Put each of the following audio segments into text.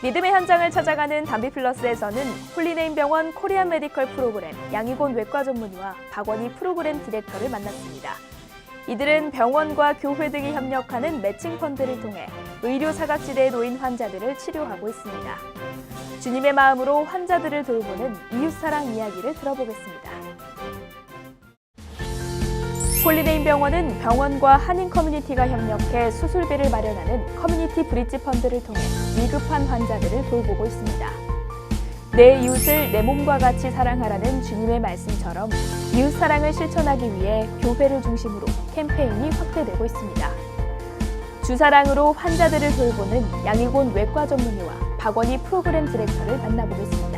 믿음의 현장을 찾아가는 담비플러스에서는 홀리네임 병원 코리안 메디컬 프로그램 양희곤 외과 전문의와 박원희 프로그램 디렉터를 만났습니다. 이들은 병원과 교회 등이 협력하는 매칭 펀드를 통해 의료 사각지대에 놓인 환자들을 치료하고 있습니다. 주님의 마음으로 환자들을 돌보는 이웃사랑 이야기를 들어보겠습니다. 홀리네임 병원은 병원과 한인 커뮤니티가 협력해 수술비를 마련하는 커뮤니티 브릿지 펀드를 통해 위급한 환자들을 돌보고 있습니다. 내 이웃을 내 몸과 같이 사랑하라는 주님의 말씀처럼 이웃 사랑을 실천하기 위해 교회를 중심으로 캠페인이 확대되고 있습니다. 주사랑으로 환자들을 돌보는 양희곤 외과 전문의와 박원희 프로그램 디렉터를 만나보겠습니다.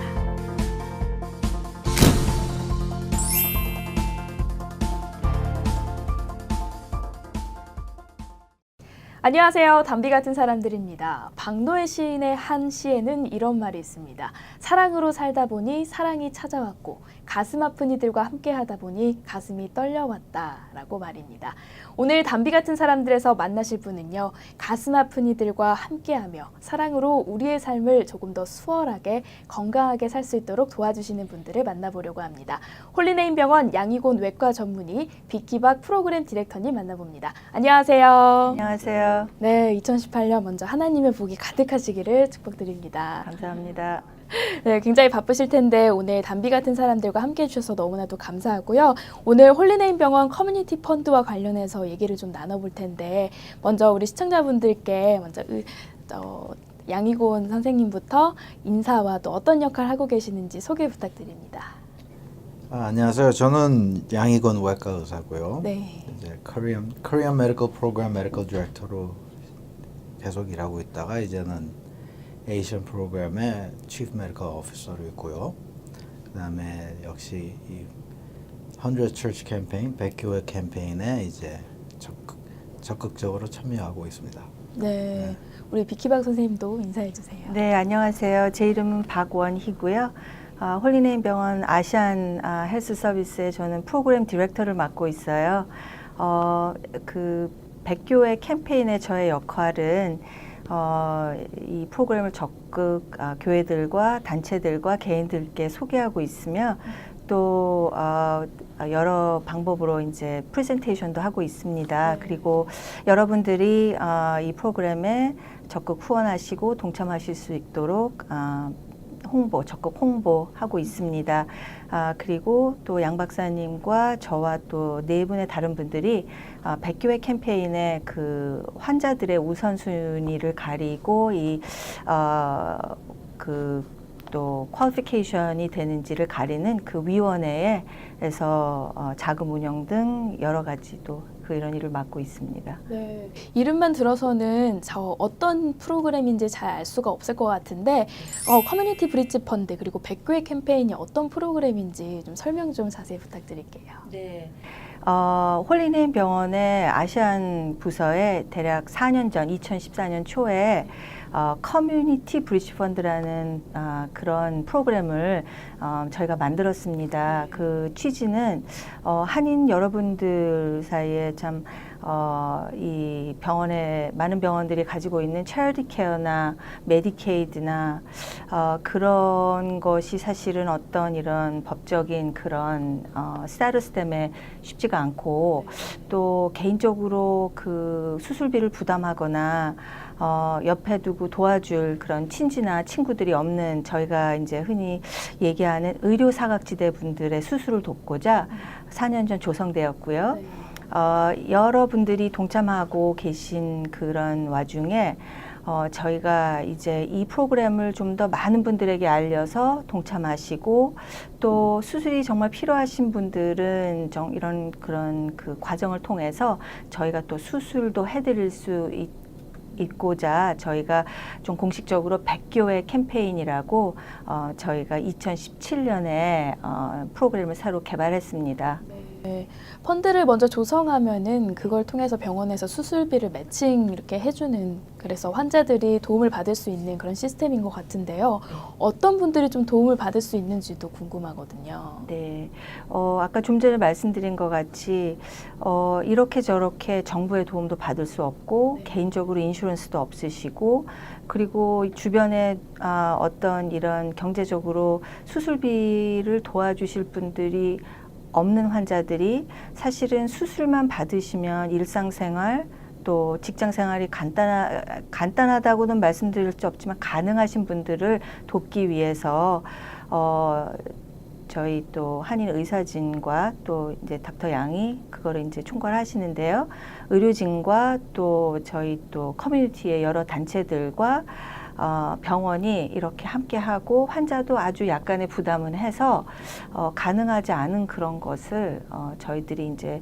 안녕하세요. 담비 같은 사람들입니다. 박노해 시인의 한 시에는 이런 말이 있습니다. 사랑으로 살다 보니 사랑이 찾아왔고 가슴 아픈 이들과 함께 하다 보니 가슴이 떨려왔다라고 말입니다. 오늘 담비 같은 사람들에서 만나실 분은요. 가슴 아픈 이들과 함께하며 사랑으로 우리의 삶을 조금 더 수월하게 건강하게 살 수 있도록 도와주시는 분들을 만나보려고 합니다. 홀리네임 병원 양희곤 외과 전문의 빅키박 프로그램 디렉터님 만나봅니다. 안녕하세요. 안녕하세요. 네, 2018년 먼저 하나님의 복이 가득하시기를 축복드립니다. 감사합니다. 네, 굉장히 바쁘실 텐데 오늘 담비 같은 사람들과 함께 해주셔서 너무나도 감사하고요. 오늘 홀리네임 병원 커뮤니티 펀드와 관련해서 얘기를 좀 나눠볼 텐데 먼저 우리 시청자분들께 먼저 양희곤 선생님부터 인사와 또 어떤 역할을 하고 계시는지 소개 부탁드립니다. 안녕하세요. 저는 양희곤 외과 의사고요. 네. 이제 Korean Medical Program Medical Director로 계속 일하고 있다가 이제는 에이션 프로그램의 Chief Medical Officer로 있고요. 그다음에 역시 이 100 Church 캠페인, 100교회 캠페인에 이제 적극적으로 참여하고 있습니다. 네. 우리 빅키박 선생님도 인사해 주세요. 네, 안녕하세요. 제 이름은 박원희고요. 홀리네임 병원 아시안 헬스 서비스에 저는 프로그램 디렉터를 맡고 있어요. 그 백교회 캠페인의 저의 역할은 이 프로그램을 적극 교회들과 단체들과 개인들께 소개하고 있으며 또 여러 방법으로 이제 프레젠테이션도 하고 있습니다. 그리고 여러분들이 이 프로그램에 적극 후원하시고 동참하실 수 있도록 적극 홍보하고 있습니다. 그리고 또 양 박사님과 저와 또 네 분의 다른 분들이 백교회 캠페인의 그 환자들의 우선순위를 가리고 또 퀄리피케이션이 되는지를 가리는 그 위원회에서 자금 운영 등 여러 가지도 이런 일을 맡고 있습니다. 네, 이름만 들어서는 어떤 프로그램인지 잘 알 수가 없을 것 같은데 커뮤니티 브릿지 펀드 그리고 백교회 캠페인이 어떤 프로그램인지 좀 설명 좀 자세히 부탁드릴게요. 네. 홀리네임 병원의 아시안 부서에 대략 4년 전 2014년 초에 커뮤니티 브릿지 펀드라는 그런 프로그램을 저희가 만들었습니다. 그 취지는 한인 여러분들 사이에 참 이 병원에 많은 병원들이 가지고 있는 체리티 케어나 메디케이드나 그런 것이 사실은 어떤 이런 법적인 그런 스타투스 때문에 쉽지가 않고 또 개인적으로 그 수술비를 부담하거나 옆에 두고 도와줄 그런 친지나 친구들이 없는 저희가 이제 흔히 얘기하는 의료 사각지대 분들의 수술을 돕고자 4년 전 조성되었고요. 네. 여러분들이 동참하고 계신 그런 와중에 저희가 이제 이 프로그램을 좀 더 많은 분들에게 알려서 동참하시고 또 수술이 정말 필요하신 분들은 이런 그런 그 과정을 통해서 저희가 또 수술도 해드릴 수 있고자 저희가 좀 공식적으로 백교회 캠페인이라고 저희가 2017년에 프로그램을 새로 개발했습니다. 네. 펀드를 먼저 조성하면은 그걸 통해서 병원에서 수술비를 매칭 이렇게 해주는, 그래서 환자들이 도움을 받을 수 있는 그런 시스템인 것 같은데요. 어떤 분들이 좀 도움을 받을 수 있는지도 궁금하거든요. 네, 아까 좀 전에 말씀드린 것 같이 이렇게 저렇게 정부의 도움도 받을 수 없고 개인적으로 인슈런스도 없으시고 그리고 주변에 어떤 이런 경제적으로 수술비를 도와주실 분들이 없는 환자들이 사실은 수술만 받으시면 일상생활 또 직장생활이 간단하다고는 말씀드릴 수 없지만 가능하신 분들을 돕기 위해서 저희 또 한인 의사진과 또 이제 닥터 양이 그거를 이제 총괄하시는데요. 의료진과 또 저희 또 커뮤니티의 여러 단체들과 병원이 이렇게 함께하고 환자도 아주 약간의 부담은 해서 가능하지 않은 그런 것을 저희들이 이제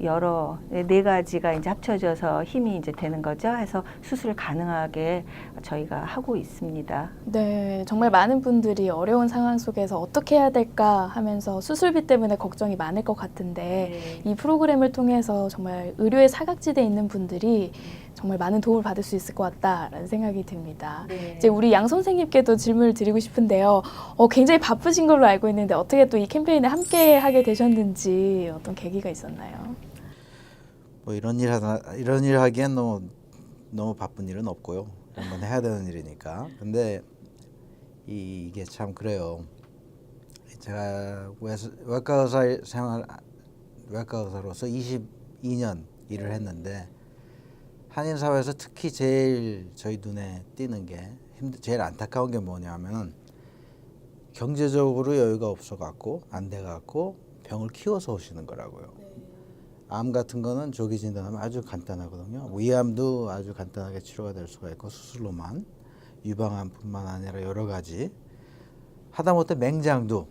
여러 네 가지가 이제 합쳐져서 힘이 이제 되는 거죠. 해서 수술을 가능하게 저희가 하고 있습니다. 네, 정말 많은 분들이 어려운 상황 속에서 어떻게 해야 될까 하면서 수술비 때문에 걱정이 많을 것 같은데 이 프로그램을 통해서 정말 의료의 사각지대에 있는 분들이 정말 많은 도움을 받을 수 있을 것 같다라는 생각이 듭니다. 네. 이제 우리 양 선생님께도 질문을 드리고 싶은데요. 굉장히 바쁘신 걸로 알고 있는데 어떻게 또 이 캠페인에 함께 하게 되셨는지 어떤 계기가 있었나요? 뭐 이런 일 하기엔 너무 바쁜 일은 없고요. 한번 해야 되는 일이니까. 근데 이게 참 그래요. 제가 외과 의사로서 22년 일을 했는데 한인 사회에서 특히 제일 저희 눈에 띄는 게 제일 안타까운 게 뭐냐면은 경제적으로 여유가 없어갖고 안 돼갖고 병을 키워서 오시는 거라고요. 암 같은 거는 조기 진단하면 아주 간단하거든요. 위암도 아주 간단하게 치료가 될 수가 있고 수술로만, 유방암뿐만 아니라 여러 가지. 하다못해 맹장도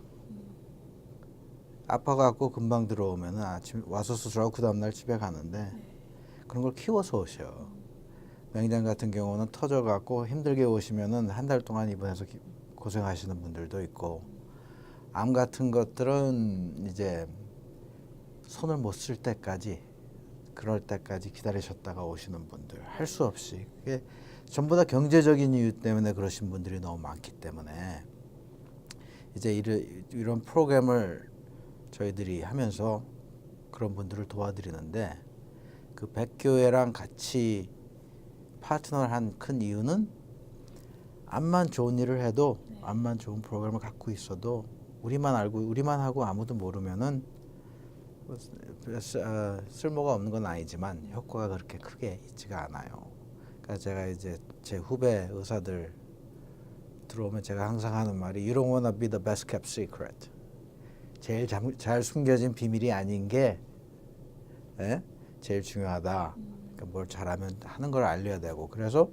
아파갖고 금방 들어오면은 아침 와서 수술하고 그 다음날 집에 가는데 그런 걸 키워서 오셔. 맹장 같은 경우는 터져갖고 힘들게 오시면은 한 달 동안 입원해서 고생하시는 분들도 있고, 암 같은 것들은 이제 손을 못 쓸 때까지, 그럴 때까지 기다리셨다가 오시는 분들, 할 수 없이. 그게 전부 다 경제적인 이유 때문에 그러신 분들이 너무 많기 때문에 이제 이런 프로그램을 저희들이 하면서 그런 분들을 도와드리는데, 그 백교회랑 같이 파트너를 한 큰 이유는 암만 좋은 일을 해도 암만 좋은 프로그램을 갖고 있어도 우리만 알고 우리만 하고 아무도 모르면은 쓸모가 없는 건 아니지만 효과가 그렇게 크게 있지가 않아요. 그러니까 제가 이제 제 후배 의사들 들어오면 제가 항상 하는 말이 You don't wanna be the best kept secret. 제일 잘 숨겨진 비밀이 아닌 게 제일 중요하다. 그러니까 뭘 잘하면 하는 걸 알려야 되고, 그래서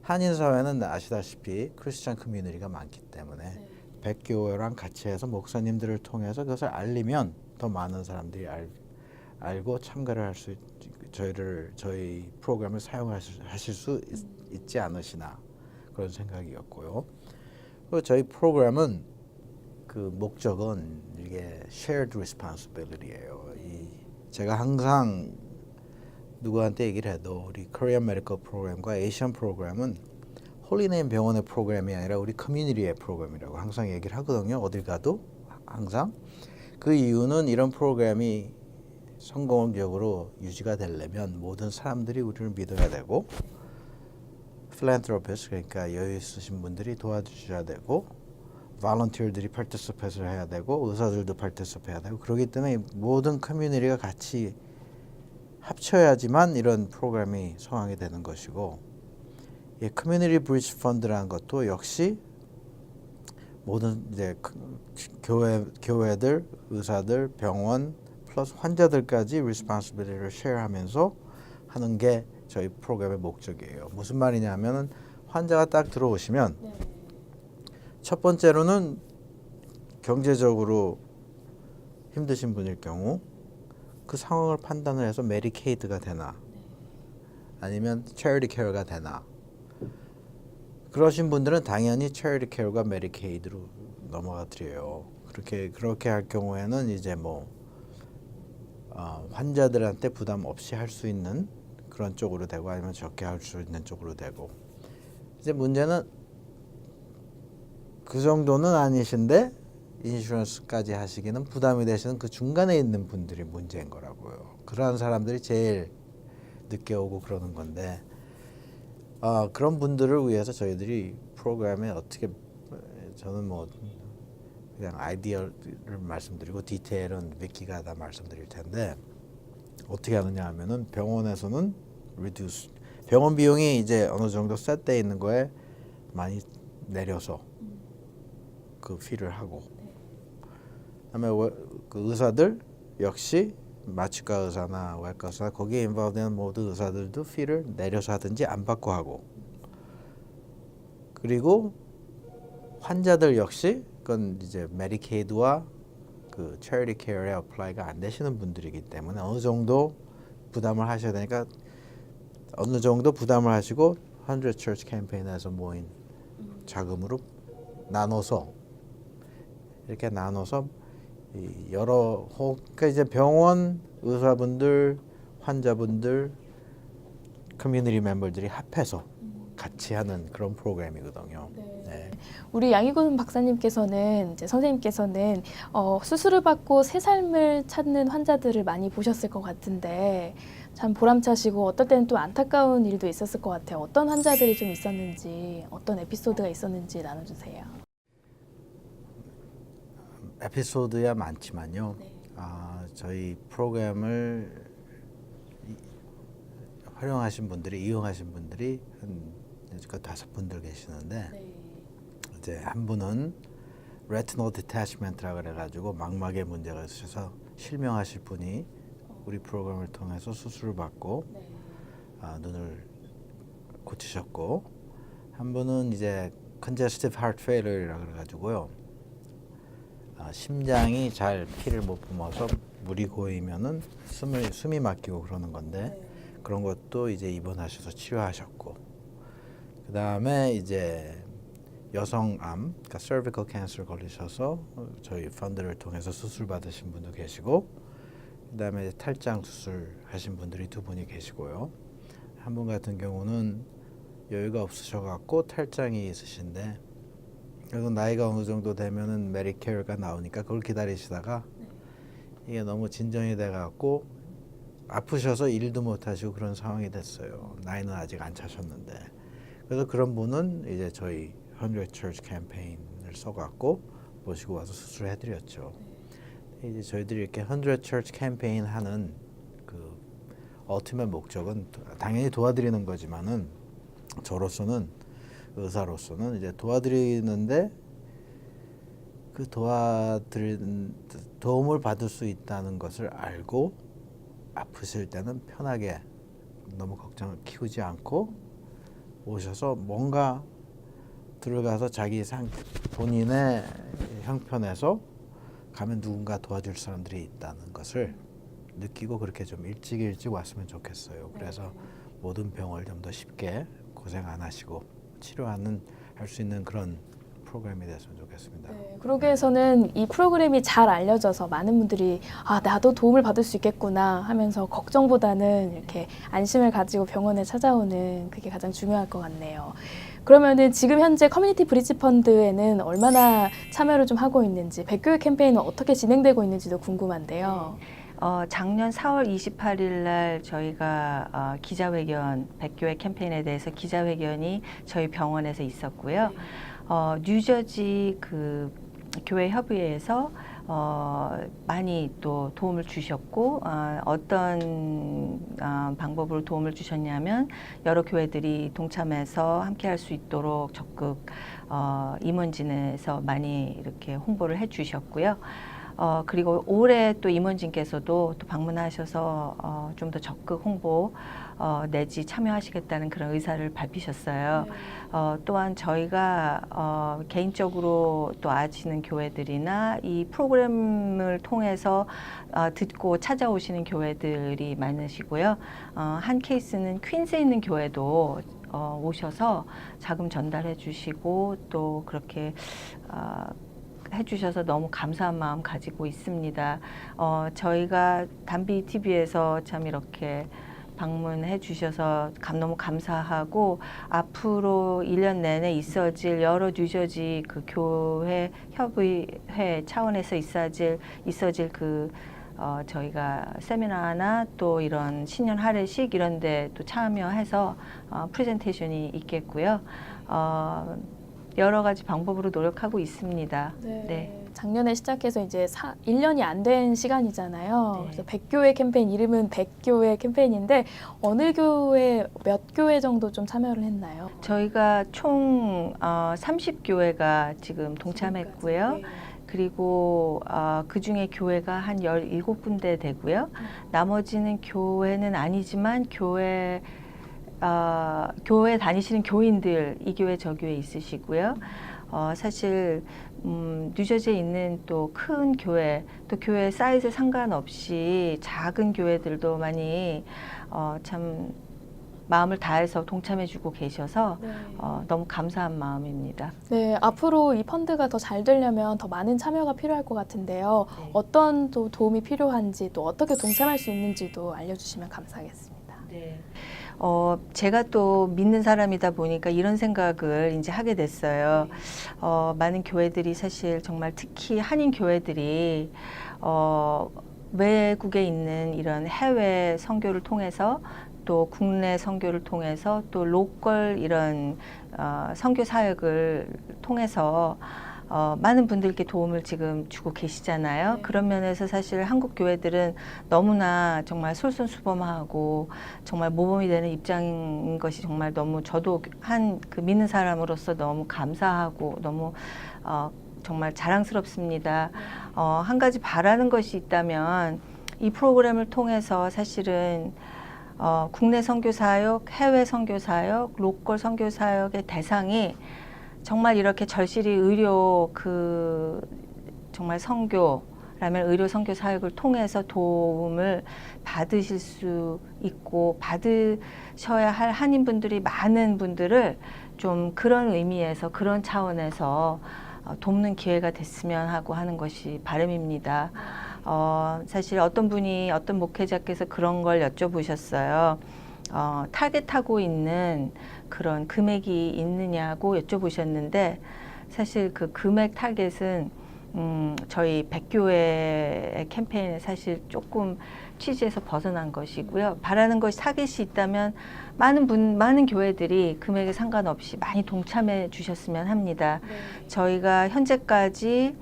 한인 사회는 아시다시피 크리스찬 커뮤니티가 많기 때문에 백교회랑 같이 해서 목사님들을 통해서 그것을 알리면 더 많은 사람들이 알고 참가를 할 수, 저희 프로그램을 사용하실 수 있지 않으시나 그런 생각이었고요. 그리고 저희 프로그램은 그 목적은 이게 shared responsibility예요. 제가 항상 누구한테 얘기를 해도 우리 Korean Medical 프로그램과 Asian 프로그램은 홀리네임 병원의 프로그램이 아니라 우리 커뮤니티의 프로그램이라고 항상 얘기를 하거든요. 어딜 가도 항상. 그 이유는 이런 프로그램이 성공적으로 유지가 되려면 모든 사람들이 우리를 믿어야 되고, philanthropist, 그러니까 여유 있으신 분들이 도와주셔야 되고, volunteer들이 participate 해야 되고, 의사들도 participate 해야 되고, 그렇기 때문에 모든 커뮤니티가 같이 합쳐야지만 이런 프로그램이 성황이 되는 것이고, 이 커뮤니티 브리지 펀드라는 것도 역시 모든 이제 교회들, 의사들, 병원 플러스 환자들까지 리스폰시빌리티를 쉐어하면서 하는 게 저희 프로그램의 목적이에요. 무슨 말이냐면은 환자가 딱 들어오시면 첫 번째로는 경제적으로 힘드신 분일 경우 그 상황을 판단을 해서 메디케이드가 되나 아니면 체리티 케어가 되나, 그러신 분들은 당연히 체리티 케어가 메디케이드로 넘어가 드려요. 그렇게 할 경우에는 이제 뭐 환자들한테 부담 없이 할 수 있는 그런 쪽으로 되고 아니면 적게 할 수 있는 쪽으로 되고 이제 문제는 그 정도는 아니신데 인슈런스까지 하시기는 부담이 되시는 그 중간에 있는 분들이 문제인 거라고요. 그러한 사람들이 제일 늦게 오고 그러는 건데 그런 분들을 위해서 저희들이 프로그램에 어떻게 저는 뭐 그냥 아이디어를 말씀드리고 디테일은 위키가 다 말씀드릴 텐데 어떻게 하느냐 하면은 병원에서는 reduce 병원 비용이 이제 어느 정도 셋돼 있는 거에 많이 내려서 그 피를 하고 그다음에 그 의사들 역시 마취과 의사나 외과 의사 거기에 인volve된 모든 의사들도 피를 내려서 하든지 안 받고 하고 그리고 환자들 역시 그건 이제 메디케이드와 그 체리티 케어에 어플라이가 안 되시는 분들이기 때문에 어느 정도 부담을 하셔야 되니까 어느 정도 부담을 하시고 100 Church 캠페인에서 모인 자금으로 나눠서 이렇게 나눠서 여러 그러니까 이제 병원 의사분들 환자분들 커뮤니티 멤버들이 합해서 같이 하는 그런 프로그램이거든요. 네. 우리 양희곤 박사님께서는 이제 선생님께서는 수술을 받고 새 삶을 찾는 환자들을 많이 보셨을 것 같은데 참 보람차시고 어떨 때는 또 안타까운 일도 있었을 것 같아요. 어떤 환자들이 좀 있었는지 어떤 에피소드가 있었는지 나눠주세요. 에피소드야 많지만요. 네. 저희 프로그램을 활용하신 분들이 이용하신 분들이 한 5분들 계시는데 네. 이제 한 분은 retinal detachment라 그래가지고 망막에 문제가 있으셔서 실명하실 분이 우리 프로그램을 통해서 수술을 받고 네. 눈을 고치셨고 한 분은 이제 congestive heart failure라 그래가지고요 심장이 잘 피를 못 뿜어서 물이 고이면은 숨이 막히고 그러는 건데 그런 것도 이제 입원하셔서 치료하셨고 그 다음에 이제 여성암, 그러니까 cervical cancer 걸리셔서 저희 펀드를 통해서 수술 받으신 분도 계시고 그 다음에 탈장 수술 하신 분들이 2분이 계시고요. 한 분 같은 경우는 여유가 없으셔갖고 탈장이 있으신데 그래서 나이가 어느 정도 되면은 메디케어가 나오니까 그걸 기다리시다가 이게 너무 진전이 돼갖고 아프셔서 일도 못 하시고 그런 상황이 됐어요. 나이는 아직 안 차셨는데. 그래서 그런 분은 이제 저희 100 Church 캠페인을 써갖고 모시고 와서 수술을 해드렸죠. 이제 저희들이 이렇게 100 Church 캠페인 하는 그 ultimate 목적은 당연히 도와드리는 거지만은 저로서는 의사로서는 이제 도와드리는데 그 도움을 받을 수 있다는 것을 알고 아프실 때는 편하게 너무 걱정을 키우지 않고 오셔서 뭔가 들어가서 자기 본인의 형편에서 가면 누군가 도와줄 사람들이 있다는 것을 느끼고 그렇게 좀 일찍 왔으면 좋겠어요. 그래서 모든 병을 좀 더 쉽게 고생 안 하시고 치료하는 할 수 있는 그런 프로그램이 됐으면 좋겠습니다. 네, 그러기 위해서는 이 프로그램이 잘 알려져서 많은 분들이 나도 도움을 받을 수 있겠구나 하면서 걱정보다는 이렇게 안심을 가지고 병원에 찾아오는 그게 가장 중요할 것 같네요. 그러면은 지금 현재 커뮤니티 브릿지 펀드에는 얼마나 참여를 좀 하고 있는지, 백교육 캠페인은 어떻게 진행되고 있는지도 궁금한데요. 작년 4월 28일 날 저희가 기자회견, 백교회 캠페인에 대해서 기자회견이 저희 병원에서 있었고요. 뉴저지 그 교회 협의회에서 많이 또 도움을 주셨고 어떤 방법으로 도움을 주셨냐면 여러 교회들이 동참해서 함께 할 수 있도록 적극 임원진에서 많이 이렇게 홍보를 해 주셨고요. 그리고 올해 또 임원진께서도 또 방문하셔서 좀 더 적극 홍보 내지 참여하시겠다는 그런 의사를 밝히셨어요. 또한 저희가 개인적으로 또 아시는 교회들이나 이 프로그램을 통해서 듣고 찾아오시는 교회들이 많으시고요. 한 케이스는 퀸즈에 있는 교회도 오셔서 자금 전달해 주시고 또 그렇게 해주셔서 너무 감사한 마음 가지고 있습니다. 저희가 담비 TV에서 참 이렇게 방문해 주셔서 너무 감사하고 앞으로 1년 내내 있어질 여러 뉴저지 그 교회 협의회 차원에서 있어질 저희가 세미나나 또 이런 신년 할애식 이런 데 또 참여해서 프레젠테이션이 있겠고요. 여러 가지 방법으로 노력하고 있습니다. 네. 작년에 시작해서 이제 1년이 안 된 시간이잖아요. 네. 그래서 100교회 캠페인, 이름은 100교회 캠페인인데 어느 교회, 몇 교회 정도 좀 참여를 했나요? 저희가 총 30교회가 지금 동참했고요. 네. 그리고 그 중에 교회가 한 17군데 되고요. 나머지는 교회는 아니지만 교회 다니시는 교인들 이 교회 저 교회 있으시고요. 사실 뉴저지에 있는 또 큰 교회, 또 교회 사이즈 상관없이 작은 교회들도 많이 참 마음을 다해서 동참해주고 계셔서 네. 너무 감사한 마음입니다. 네, 앞으로 이 펀드가 더 잘 되려면 더 많은 참여가 필요할 것 같은데요. 네. 어떤 또 도움이 필요한지 또 어떻게 동참할 수 있는지도 알려주시면 감사하겠습니다. 네. 제가 또 믿는 사람이다 보니까 이런 생각을 이제 하게 됐어요. 많은 교회들이 사실 정말 특히 한인 교회들이 외국에 있는 이런 해외 선교를 통해서 또 국내 선교를 통해서 또 로컬 이런 선교 사역을 통해서 많은 분들께 도움을 지금 주고 계시잖아요. 네. 그런 면에서 사실 한국 교회들은 너무나 정말 솔선수범하고 정말 모범이 되는 입장인 것이 정말 너무 저도 그 믿는 사람으로서 너무 감사하고 너무 정말 자랑스럽습니다. 한 가지 바라는 것이 있다면 이 프로그램을 통해서 사실은 국내 선교사역, 해외 선교사역, 로컬 선교사역의 대상이 정말 이렇게 절실히 의료 정말 선교라면 의료 선교 사역을 통해서 도움을 받으실 수 있고 받으셔야 할 한인분들이 많은 분들을 좀 그런 의미에서 그런 차원에서 돕는 기회가 됐으면 하고 하는 것이 바람입니다. 사실 어떤 목회자께서 그런 걸 여쭤보셨어요. 타겟하고 있는 그런 금액이 있느냐고 여쭤보셨는데 사실 그 금액 타겟은 저희 100교회 캠페인에 사실 조금 취지에서 벗어난 것이고요. 바라는 것이 타겟이 있다면 많은 교회들이 금액에 상관없이 많이 동참해 주셨으면 합니다. 네. 저희가 현재까지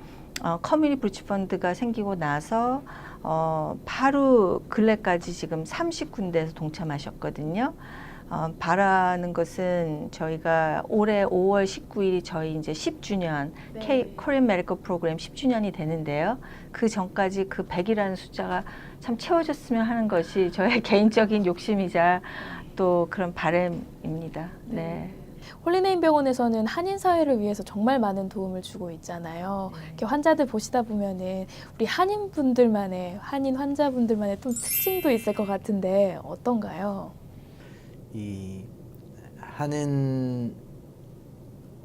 커뮤니티 브릿지 펀드가 생기고 나서 바로 근래까지 지금 30군데에서 동참하셨거든요. 바라는 것은 저희가 올해 5월 19일이 저희 이제 10주년 네. 코리안 메디컬 프로그램 10주년이 되는데요. 그 전까지 그 100이라는 숫자가 참 채워졌으면 하는 것이 저의 개인적인 욕심이자 또 그런 바람입니다. 네. 홀리네임 병원에서는 한인 사회를 위해서 정말 많은 도움을 주고 있잖아요. 이렇게 환자들 보시다 보면은 우리 한인 환자분들만의 또 특징도 있을 것 같은데 어떤가요? 이 한인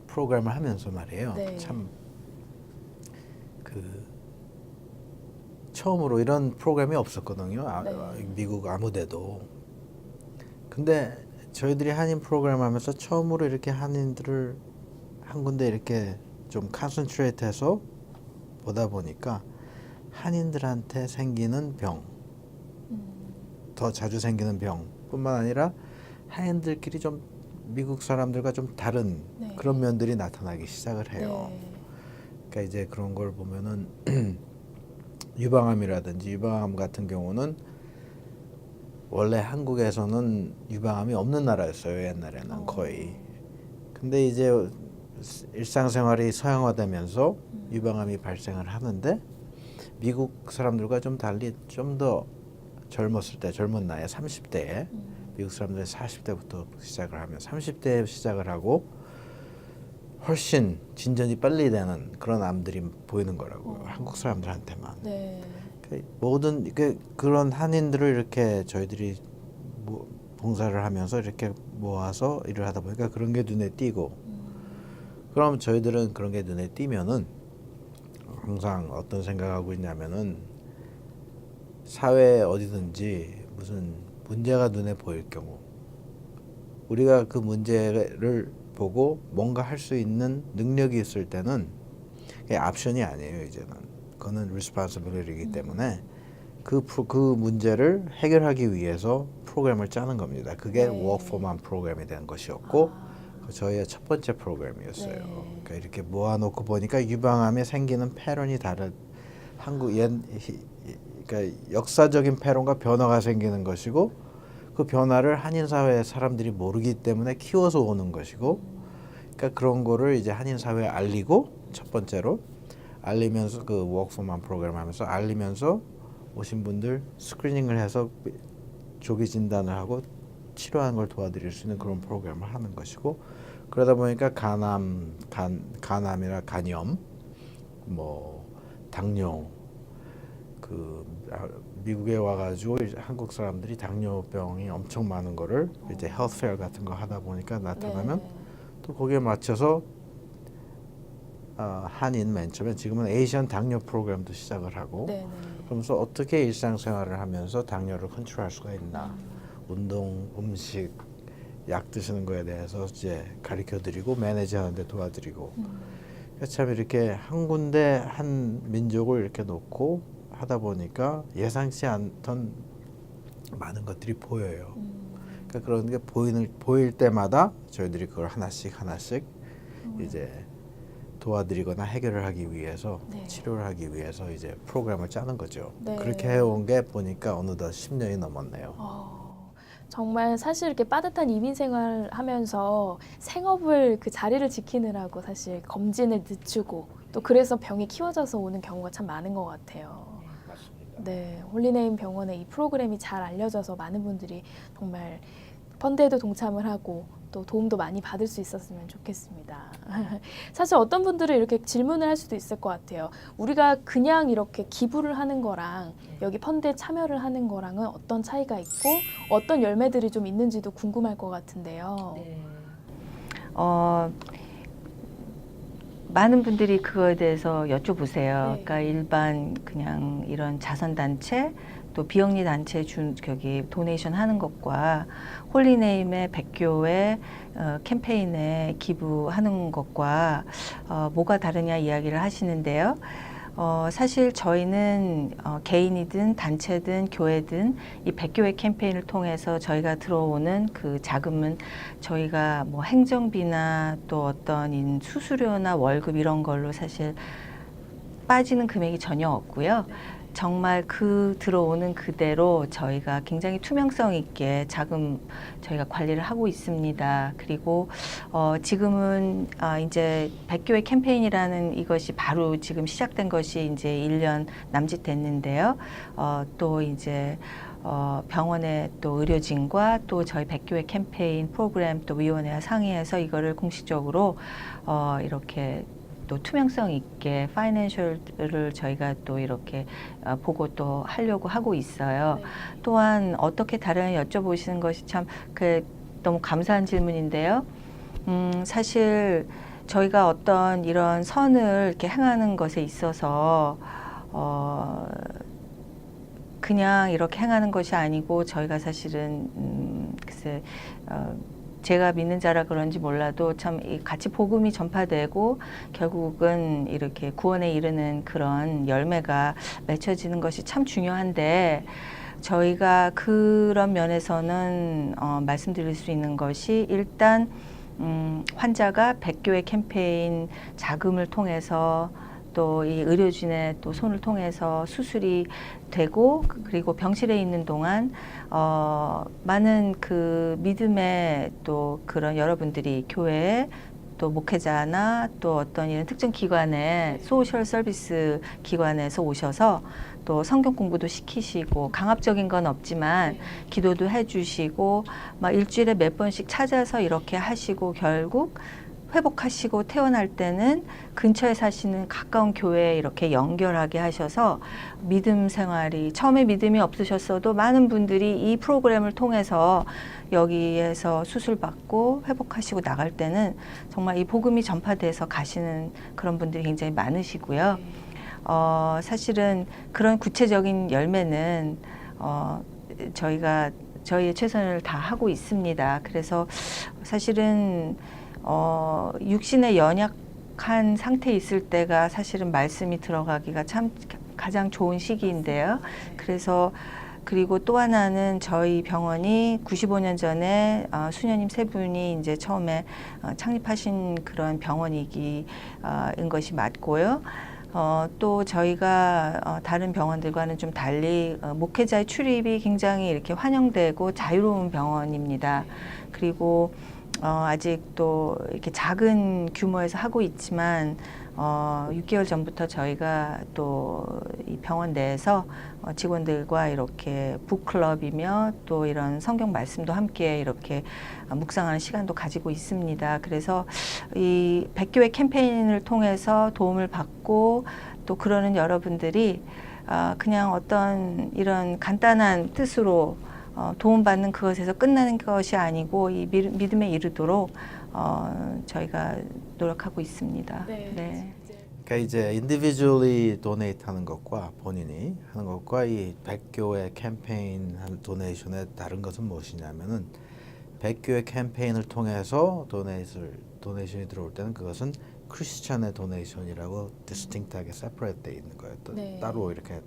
프로그램을 하면서 말이에요. 네. 참 처음으로 이런 프로그램이 없었거든요. 네. 미국 아무데도. 근데 저희들이 한인 프로그램 하면서 처음으로 이렇게 한인들을 한 군데 이렇게 좀 컨센트레이트해서 보다 보니까 한인들한테 생기는 병, 더 자주 생기는 병뿐만 아니라 한인들끼리 좀 미국 사람들과 좀 다른 네. 그런 면들이 나타나기 시작을 해요. 네. 그러니까 이제 그런 걸 보면은 유방암이라든지 유방암 같은 경우는 원래 한국에서는 유방암이 없는 나라였어요. 옛날에는 거의. 근데 이제 일상생활이 서양화되면서 유방암이 발생을 하는데 미국 사람들과 좀 달리 좀 더 젊은 나이에 30대에 미국 사람들이 40대부터 시작을 하면 30대에 시작을 하고 훨씬 진전이 빨리 되는 그런 암들이 보이는 거라고요. 한국 사람들한테만. 네. 모든 그런 한인들을 이렇게 저희들이 봉사를 하면서 이렇게 모아서 일을 하다 보니까 그런 게 눈에 띄고 그럼 저희들은 그런 게 눈에 띄면은 항상 어떤 생각하고 있냐면은 사회 어디든지 무슨 문제가 눈에 보일 경우 우리가 그 문제를 보고 뭔가 할 수 있는 능력이 있을 때는 그게 옵션이 아니에요. 이제는 그거는 responsibility이기 때문에 그 문제를 해결하기 위해서 프로그램을 짜는 겁니다. 그게 네. Work for Man 프로그램이 된 것이었고 아, 저희의 첫 번째 프로그램이었어요. 네. 그러니까 이렇게 모아놓고 보니까 유방암에 생기는 패런이 다른 그러니까 역사적인 패런과 변화가 생기는 것이고 그 변화를 한인 사회의 사람들이 모르기 때문에 키워서 오는 것이고 그러니까 그런 거를 이제 한인 사회에 알리고 첫 번째로 알리면서 그 Work for Man 프로그램 하면서 알리면서 오신 분들 스크리닝을 해서 조기 진단을 하고 치료하는 걸 도와드릴 수 있는 그런 프로그램을 하는 것이고 그러다 보니까 간암이나 간염, 뭐 당뇨 미국에 와가지고 이제 한국 사람들이 당뇨병이 엄청 많은 거를 이제 헬스페어 같은 거 하다 보니까 나타나면 네. 또 거기에 맞춰서 한인 맨 처음에 지금은 에이시안 당뇨 프로그램도 시작을 하고 네. 그러면서 어떻게 일상생활을 하면서 당뇨를 컨트롤할 수가 있나 운동, 음식, 약 드시는 거에 대해서 이제 가르쳐드리고 매니지하는데 도와드리고 그래서 참 이렇게 한 군데 한 민족을 이렇게 놓고 하다 보니까 예상치 않던 많은 것들이 보여요. 그러니까 그런 게 보일 때마다 저희들이 그걸 하나씩 이제 도와드리거나 해결을 하기 위해서 네. 치료를 하기 위해서 이제 프로그램을 짜는 거죠. 네. 그렇게 해온 게 보니까 어느덧 10년이 넘었네요. 정말 사실 이렇게 빠듯한 이민 생활 하면서 생업을 그 자리를 지키느라고 사실 검진을 늦추고 또 그래서 병이 키워져서 오는 경우가 참 많은 것 같아요. 맞습니다. 네, 홀리네임 병원의 이 프로그램이 잘 알려져서 많은 분들이 정말 펀드에도 동참을 하고 또 도움도 많이 받을 수 있었으면 좋겠습니다. 사실 어떤 분들은 이렇게 질문을 할 수도 있을 것 같아요. 우리가 그냥 이렇게 기부를 하는 거랑 여기 펀드에 참여를 하는 거랑은 어떤 차이가 있고 어떤 열매들이 좀 있는지도 궁금할 것 같은데요. 네. 많은 분들이 그거에 대해서 여쭤보세요. 네. 그러니까 일반 그냥 이런 자선단체 또 비영리 단체 거기 도네이션 하는 것과 홀리네임의 백교회 캠페인에 기부하는 것과 뭐가 다르냐 이야기를 하시는데요. 사실 저희는 개인이든 단체든 교회든 이 백교회 캠페인을 통해서 저희가 들어오는 그 자금은 저희가 뭐 행정비나 또 어떤 수수료나 월급 이런 걸로 사실 빠지는 금액이 전혀 없고요. 정말 그 들어오는 그대로 저희가 굉장히 투명성 있게 자금 저희가 관리를 하고 있습니다. 그리고 지금은 이제 백교회 캠페인이라는 이것이 바로 지금 시작된 것이 이제 1년 남짓 됐는데요. 또 이제 병원의 또 의료진과 또 저희 백교회 캠페인 프로그램 또 위원회와 상의해서 이거를 공식적으로 이렇게 또 투명성 있게 파이낸셜을 저희가 또 이렇게 보고 또 하려고 하고 있어요. 네. 또한 어떻게 다르냐 여쭤보시는 것이 참 너무 감사한 질문인데요. 사실 저희가 어떤 이런 선을 이렇게 행하는 것에 있어서 그냥 이렇게 행하는 것이 아니고 저희가 사실은 글쎄 제가 믿는 자라 그런지 몰라도 참 같이 복음이 전파되고 결국은 이렇게 구원에 이르는 그런 열매가 맺혀지는 것이 참 중요한데 저희가 그런 면에서는 말씀드릴 수 있는 것이 일단 환자가 백교회 캠페인 자금을 통해서 또 이 의료진의 또 손을 통해서 수술이 되고 그리고 병실에 있는 동안 많은 그 믿음의 또 그런 여러분들이 교회에 또 목회자나 또 어떤 이런 특정 기관에 소셜 서비스 기관에서 오셔서 또 성경 공부도 시키시고 강압적인 건 없지만 기도도 해주시고 막 일주일에 몇 번씩 찾아서 이렇게 하시고 결국 회복하시고 퇴원할 때는 근처에 사시는 가까운 교회에 이렇게 연결하게 하셔서 믿음 생활이 처음에 믿음이 없으셨어도 많은 분들이 이 프로그램을 통해서 여기에서 수술받고 회복하시고 나갈 때는 정말 이 복음이 전파돼서 가시는 그런 분들이 굉장히 많으시고요. 사실은 그런 구체적인 열매는 저희의 최선을 다하고 있습니다. 그래서 사실은 육신의 연약한 상태에 있을 때가 사실은 말씀이 들어가기가 참 가장 좋은 시기인데요. 그래서 그리고 또 하나는 저희 병원이 95년 전에 수녀님 세 분이 이제 처음에 창립하신 그런 병원이기 인 것이 맞고요. 또 저희가 다른 병원들과는 좀 달리 목회자의 출입이 굉장히 이렇게 환영되고 자유로운 병원입니다. 그리고 아직도 이렇게 작은 규모에서 하고 있지만 6개월 전부터 저희가 또 이 병원 내에서 직원들과 이렇게 북클럽이며 또 이런 성경 말씀도 함께 이렇게 묵상하는 시간도 가지고 있습니다. 그래서 이 백교회 캠페인을 통해서 도움을 받고 또 그러는 여러분들이 그냥 어떤 이런 간단한 뜻으로 도움받는 그것에서 끝나는 것이 아니고 이 믿음에 이르도록 저희가 노력하고 있습니다. 네. 그러니까 이제 individually donate 하는 것과 본인이 하는 것과 이 백교회 캠페인 하는 도네이션의 다른 것은 무엇이냐면은 백교회 캠페인을 통해서 도네이션이 들어올 때는 그것은 크리스천의 도네이션이라고 디스팅트하게 세퍼레이트 돼 있는 거예요. 네. 따로 이렇게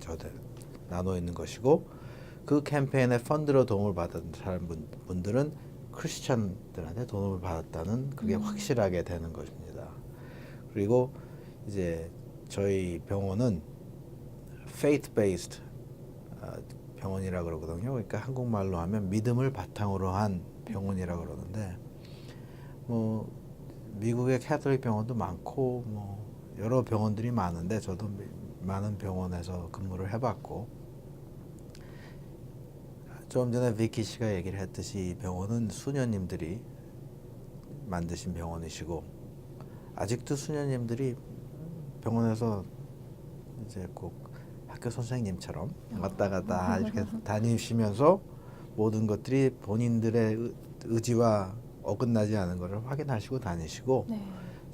나눠 있는 것이고 그 캠페인에 펀드로 도움을 받은 분들은 크리스천들한테 도움을 받았다는 그게 확실하게 되는 것입니다. 그리고 이제 저희 병원은 faith-based 병원이라 그러거든요. 그러니까 한국말로 하면 믿음을 바탕으로 한 병원이라 그러는데 뭐 미국의 캐톨릭 병원도 많고 뭐 여러 병원들이 많은데 저도 많은 병원에서 근무를 해봤고 좀 전에 비키 씨가 얘기를 했듯이 이 병원은 수녀님들이 만드신 병원이시고 아직도 수녀님들이 병원에서 이제 꼭 학교 선생님처럼 왔다 갔다 이렇게 다니시면서 모든 것들이 본인들의 의지와 어긋나지 않은 것을 확인하시고 다니시고 네.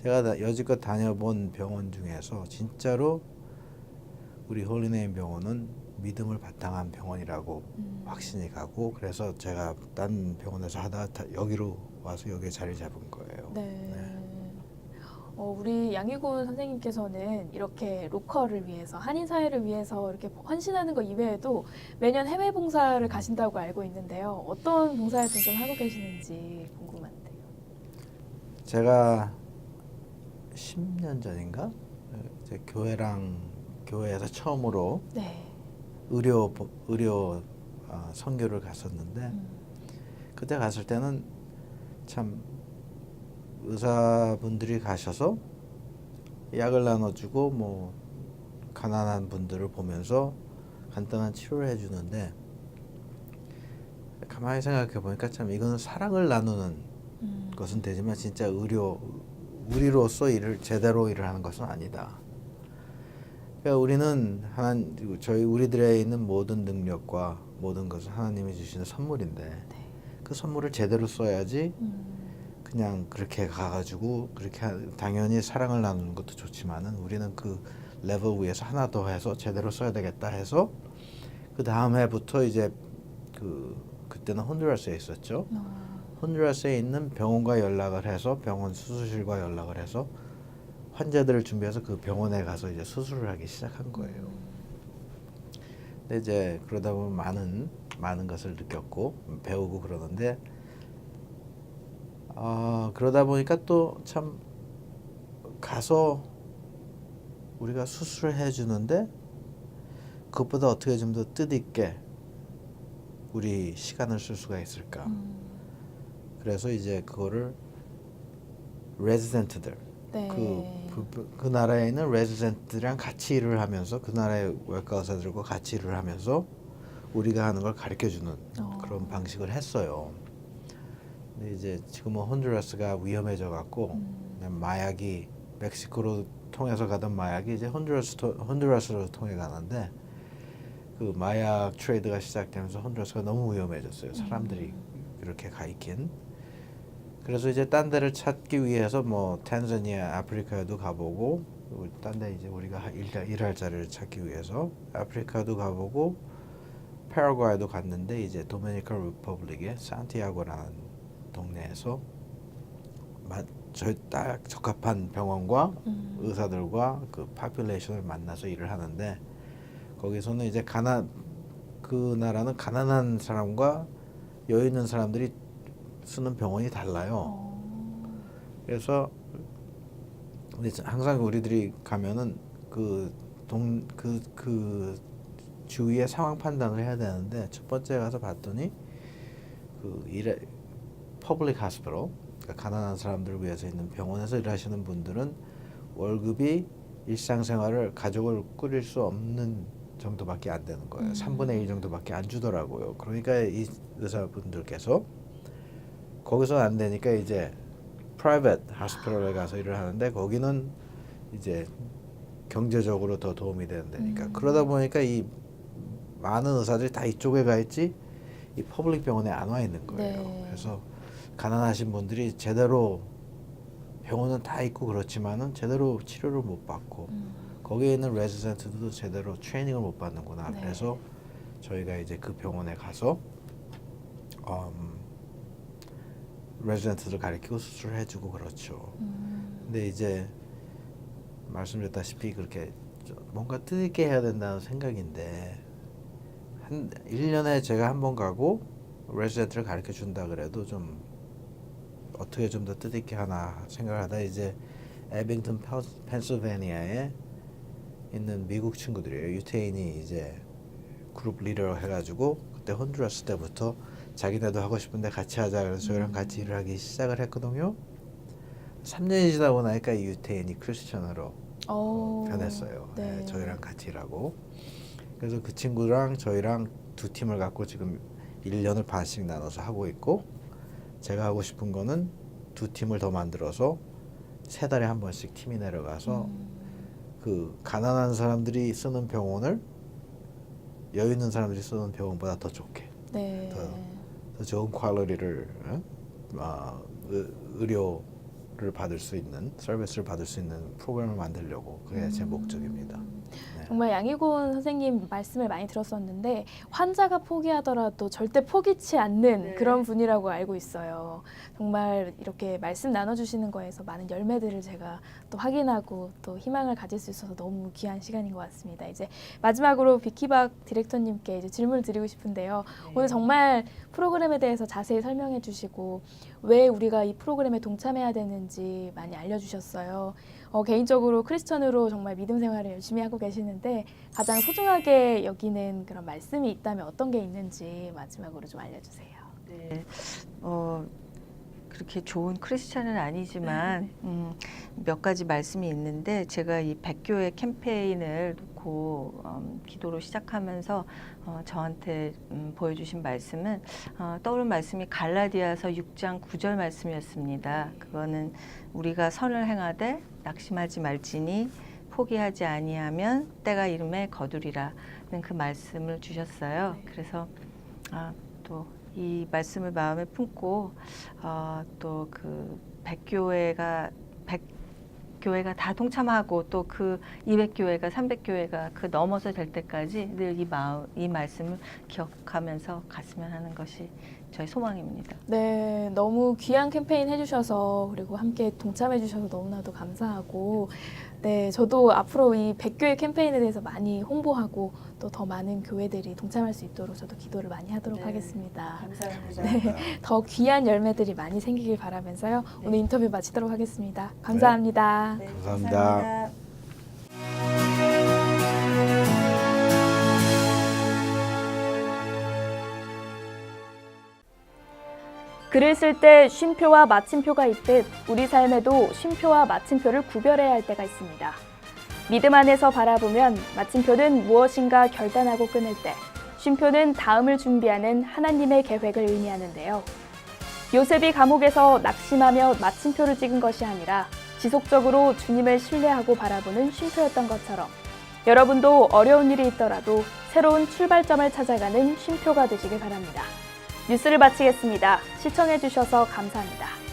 제가 여지껏 다녀본 병원 중에서 진짜로 우리 홀리네임 병원은 믿음을 바탕한 병원이라고 확신이 가고 그래서 제가 딴 병원에서 하다가 여기로 와서 여기에 자리 잡은 거예요. 네. 우리 양희곤 선생님께서는 이렇게 로컬을 위해서 한인 사회를 위해서 이렇게 헌신하는 것 이외에도 매년 해외 봉사를 가신다고 알고 있는데요. 어떤 봉사활동 좀 하고 계시는지 궁금한데요. 제가 10년 전인가 이제 교회에서 처음으로 네. 의료 선교를 갔었는데 그때 갔을 때는 참 의사분들이 가셔서 약을 나눠주고 뭐 가난한 분들을 보면서 간단한 치료를 해주는데 가만히 생각해 보니까 참 이거는 사랑을 나누는 것은 되지만 진짜 우리로서 제대로 일을 하는 것은 아니다. 그러니까 우리는 우리들에 있는 모든 능력과 모든 것은 하나님이 주시는 선물인데 그 선물을 제대로 써야지 그냥 그렇게 가가지고 당연히 사랑을 나누는 것도 좋지만은 우리는 그 레벨 위에서 하나 더 해서 제대로 써야 되겠다 해서 그 다음 해부터 이제 그때는 혼두라스에 있었죠. 혼두라스에 있는 병원과 연락을 해서 병원 수술실과 연락을 해서 환자들을 준비해서 그 병원에 가서 이제 수술을 하기 시작한 거예요. 근데 이제 그러다 보면 많은 것을 느꼈고 배우고 그러는데 그러다 보니까 또 참 가서 우리가 수술을 해주는데 그것보다 어떻게 좀 더 뜻있게 우리 시간을 쓸 수가 있을까. 그래서 이제 그거를 레지던트들 네. 그 나라에 있는 레지던트들이랑 같이 일을 하면서 그 나라의 외과 의사들과 같이 일을 하면서 우리가 하는 걸 가르쳐주는 그런 방식을 했어요. 근데 이제 지금은 혼두라스가 위험해져 갖고 마약이 멕시코로 통해서 가던 마약이 이제 혼두라스로 통해 가는데 그 마약 트레이드가 시작되면서 혼두라스가 너무 위험해졌어요. 사람들이 이렇게 가 있긴. 그래서 이제 딴 데를 찾기 위해서 뭐 탄자니아, 아프리카에도 가보고 딴 데 이제 우리가 일할 자리를 찾기 위해서 아프리카도 가보고 파라과이도 갔는데 이제 도미니칸 리퍼블릭의 산티아고라는 동네에서 저희 딱 적합한 병원과 의사들과 그 파퓰레이션을 만나서 일을 하는데 거기서는 이제 그 나라는 가난한 사람과 여유 있는 사람들이 쓰는 병원이 달라요. 그래서 항상 우리들이 가면은 그 주위의 상황 판단을 해야 되는데 첫 번째 가서 봤더니 퍼블릭 하스피털, 그러니까 가난한 사람들을 위해서 있는 병원에서 일하시는 분들은 월급이 일상생활을 가족을 꾸릴 수 없는 정도밖에 안 되는 거예요. 3분의 1 정도밖에 안 주더라고요. 그러니까 이 의사분들께서 거기서 안 되니까 이제 프라이빗 하스피털에 가서 일을 하는데 거기는 이제 경제적으로 더 도움이 되는 데니까 그러다 보니까 이 많은 의사들이 다 이쪽에 가 있지 이 퍼블릭 병원에 안 와 있는 거예요. 네. 그래서 가난하신 분들이 제대로 병원은 다 있고 그렇지만은 제대로 치료를 못 받고 거기에 있는 레지던트도 제대로 트레이닝을 못 받는구나. 네. 그래서 저희가 이제 그 병원에 가서 레지던트들 가르치고 수술을 해주고 그렇죠. 근데 이제 말씀드렸다시피 그렇게 뭔가 뜻있게 해야 된다는 생각인데 1년에 제가 한 번 가고 레지던트를 가르쳐 준다 그래도 좀 어떻게 좀 더 뜻있게 하나 생각하다 이제 에빙턴 펜실베니아에 있는 미국 친구들이에요. 유태인이 이제 그룹 리더 해가지고 그때 혼두라스 때부터 자기네도 하고 싶은데 같이 하자 그래서 저희랑 같이 일을 하기 시작을 했거든요. 3년이 지나고 나니까 이 유태인이 크리스천으로 변했어요. 네. 네, 저희랑 같이 일하고 그래서 그 친구랑 저희랑 두 팀을 갖고 지금 1년을 반씩 나눠서 하고 있고 제가 하고 싶은 거는 두 팀을 더 만들어서 3달에 한 번씩 팀이 내려가서 그 가난한 사람들이 쓰는 병원을 여유 있는 사람들이 쓰는 병원보다 더 좋게 네. 더 좋은 퀄리티를 의료를 받을 수 있는 서비스를 받을 수 있는 프로그램을 만들려고 그게 제 목적입니다. 네. 정말 양희곤 선생님 말씀을 많이 들었었는데 환자가 포기하더라도 절대 포기치 않는 네. 그런 분이라고 알고 있어요. 정말 이렇게 말씀 나눠주시는 거에서 많은 열매들을 제가 또 확인하고 또 희망을 가질 수 있어서 너무 귀한 시간인 것 같습니다. 이제 마지막으로 비키박 디렉터님께 이제 질문을 드리고 싶은데요. 오늘 정말 프로그램에 대해서 자세히 설명해 주시고 왜 우리가 이 프로그램에 동참해야 되는지 많이 알려주셨어요. 개인적으로 크리스천으로 정말 믿음 생활을 열심히 하고 계시는데 가장 소중하게 여기는 그런 말씀이 있다면 어떤 게 있는지 마지막으로 좀 알려주세요. 네. 그렇게 좋은 크리스천은 아니지만 몇 가지 말씀이 있는데 제가 이 백교회 캠페인을 놓고 기도로 시작하면서 저한테 보여주신 말씀은 떠오른 말씀이 갈라디아서 6장 9절 말씀이었습니다. 그거는 우리가 선을 행하되 낙심하지 말지니 포기하지 아니하면 때가 이름에 거두리라는 그 말씀을 주셨어요. 그래서 또 이 말씀을 마음에 품고 또 그 백교회가 다 동참하고 또 그 200교회가 300교회가 그 넘어서 될 때까지 늘 이 말씀을 기억하면서 갔으면 하는 것이 저희 소망입니다. 네, 너무 귀한 캠페인 해주셔서 그리고 함께 동참해주셔서 너무나도 감사하고 네, 저도 앞으로 이 백교회 캠페인에 대해서 많이 홍보하고 또 더 많은 교회들이 동참할 수 있도록 저도 기도를 많이 하도록 네, 하겠습니다. 감사합니다. 네, 더 귀한 열매들이 많이 생기길 바라면서요. 오늘 인터뷰 마치도록 하겠습니다. 감사합니다. 네, 감사합니다. 글을 쓸 때 쉼표와 마침표가 있듯 우리 삶에도 쉼표와 마침표를 구별해야 할 때가 있습니다. 믿음 안에서 바라보면 마침표는 무엇인가 결단하고 끊을 때, 쉼표는 다음을 준비하는 하나님의 계획을 의미하는데요. 요셉이 감옥에서 낙심하며 마침표를 찍은 것이 아니라 지속적으로 주님을 신뢰하고 바라보는 쉼표였던 것처럼 여러분도 어려운 일이 있더라도 새로운 출발점을 찾아가는 쉼표가 되시길 바랍니다. 뉴스를 마치겠습니다. 시청해주셔서 감사합니다.